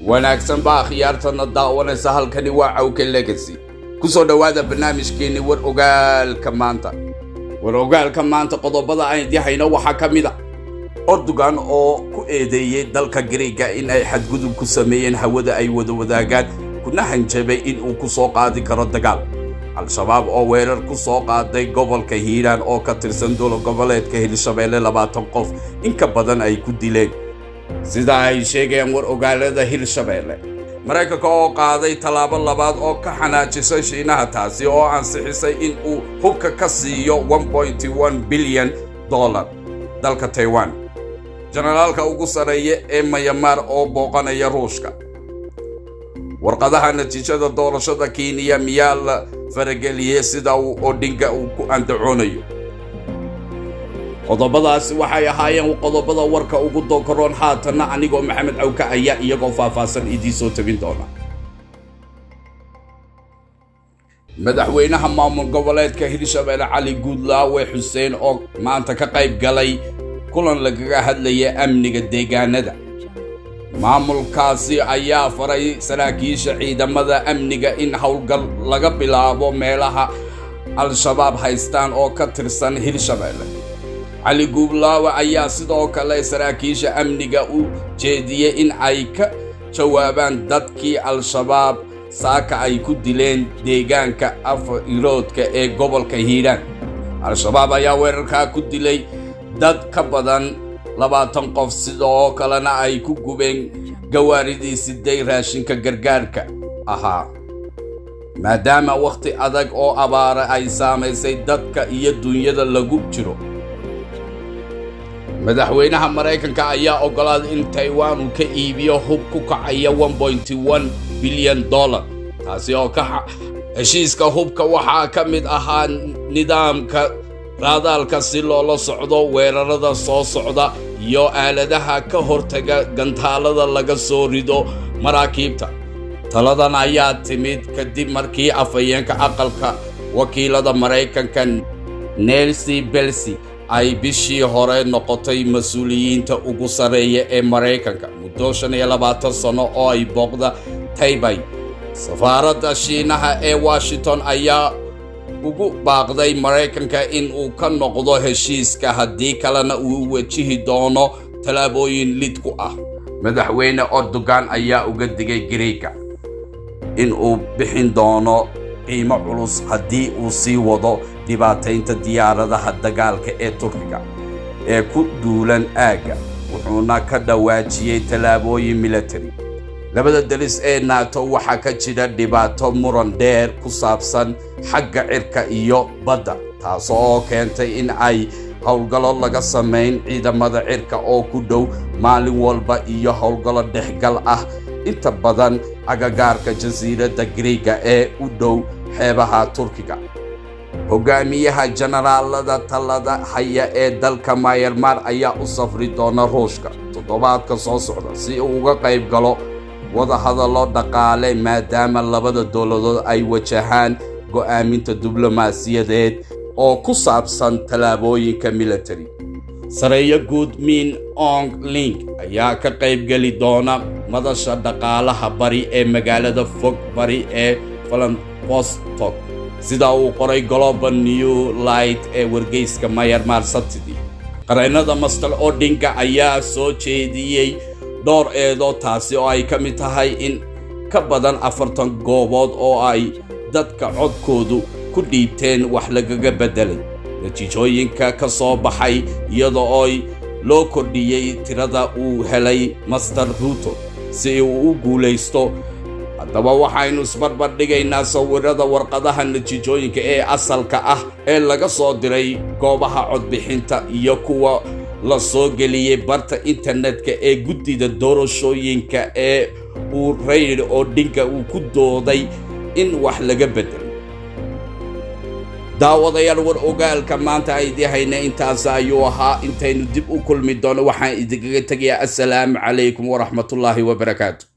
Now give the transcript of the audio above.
wanaagsan baa khiyaartana daawanaysa halkani waa Cawka Legacy kusoo dhawaada barnaamijkeeni war ogaalka maanta qodobada aan dihayna waxa kamid ah Erdogan oo ku eedeeyay dalka Greega in ay xadgudub ku sameeyeen hawada ay wada wadaagaan kuna hanjabay in uu ku soo qaadi karo dagaal al-shabaab oo weerar ku soo qaaday gobolka Hiiraan oo ka tirsan dowlad goboleedka Hirshabeelle 20 qof in ka badan ay ku dileen sida ay sheegeen war ogaalada Hirshabeelle Mareykanka oo qaaday talaabo labaad oo ka xanaajisay Shiinaha taasi oo ansixisay in uu hubka ka siiyo $1.1 billion dalka Taiwan generaalka ugu sareeya ee Myanmar oo booqanaya Ruushka warqadaha natiijada doorashada Kenya miyaa la farageliyay sida uu Odinga uu ku andacoonayo qodobadaasi waxay ahaayeen qodobada warka ugu doonkaroon haatana anigoo Maxamed Cawka ayaa iyagoo faahfaahsan idin soo tabin doona madaxweynaha maamul goboleedka Hirshabeelle Cali Guudlaawe Xuseen oo maanta ka qayb galay kulan lagaga hadlayay amniga deegaanada maamulkaasi ayaa faray saraakiisha ciidamada amniga in hawlgal laga bilaabo meelaha al-shabaab haystaan oo ka tirsan Hirshabeelle Cali Guudlaawe ayaa sidoo kale saraakiisha amniga u jeediyay in ay ka jawaabaan dadkii al-shabaab saaka ay ku dileen deegaanka Afar-Iroodka ee gobolka Hiiraan al-shabaab ayaa weerarka ku dilay dad ka badan 20 qof sidoo kalena ay ku gubeen gawaaridii siday raashinka gargaarka ahaa maadaama waqti adag oo abaara ay saameysay dadka iyo dunyada lagu jiro madaxweynaha Mareykanka ayaa ogolaaday in Taiwan uu ka iibiyo hub ku kacaya $1.1 billion taasi oo ka heshiiska hubka waxa ka mid ahaa nidaamka raadaalka si loola socdo weerarada soo socda iyo aaladaha ka hortaga gantaalada laga soo rido maraakiibta taladan ayaa timid kadib markii afayeenka aqalka wakiilada Mareykanka Nancy Pelosi ay bishii hore noqotay mas'uuliyiinta ugu sareeya ee Mareykanka muddo 25 sano oo ay booqda Taipei safaaradda Shiinaha ee Washington ayaa ugu baaqday Mareykanka in uu ka noqdo heshiiska haddii kalena uu wajihi doono talaabooyin lid ku ah madaxweyne Erdogan ayaa uga digay Greega in uu bixin doono qiimo culus haddii uu sii wado dhibaataynta diyaaradaha dagaalka ee Turkiga ee ku duulan aaga wuxuuna ka dhawaajiyay talaabooyin military labada dalis ee NATO waxa ka jira dhibaato muran dheer ku saabsan xagga cirka iyo badda taasoo keentay in ay hawlgallo laga sameyn ciidamada cirka oo ku dhow maalin walba iyo hawlgallo dhexgal ah inta badan agagaarka jasiiradda Greega ee u dhow xeebaha Turkiga hogaamiyaha generaalada talada haya ee dalka Myanmar ayaa u safri doona Ruushka toddobaadka soo socda si uu uga qayb galo wada hadallo dhaqaale maadaama labada dowladood ay wajahaan go'aaminta diblomaasiyadeed oo ku saabsan talaabooyinka military sareeyo guud Min Aung Hlaing ayaa ka qayb gali doona madasha dhaqaalaha bari ee magaalada fog bari ee Vladivostok sida uu qoray Global New Light ee wargeyska Myanmar Saturday qareenada Mr. Odinga ayaa soo jeediyay dhowr eedo taasi oo ay ka mid tahay in ka badan 40 goobood oo ay dadka codkoodu ku dhiibteen wax lagaga bedelay natiijooyinka ka soo baxay iyadoo ay loo kordhiyay tirada uu helay Mr. Ruto si uu u guuleysto haddaba waxaynu isbarbar dhigaynaa sawirada warqadaha natiijooyinka ee asalka ah ee laga soo diray goobaha codbixinta iyo kuwa la soo geliyay barta internetka ee guddida doorashooyinka ee uu Raila Odinga uu ku dooday in wax laga bedelo daawadayaal war ogaalka maanta ay dihayna intaas ayuu ahaa intaynu dib u kulmi doono waxaan idinkaga tagayaa assalaamu calaykum wa rahmatullaahi wa barakaatuh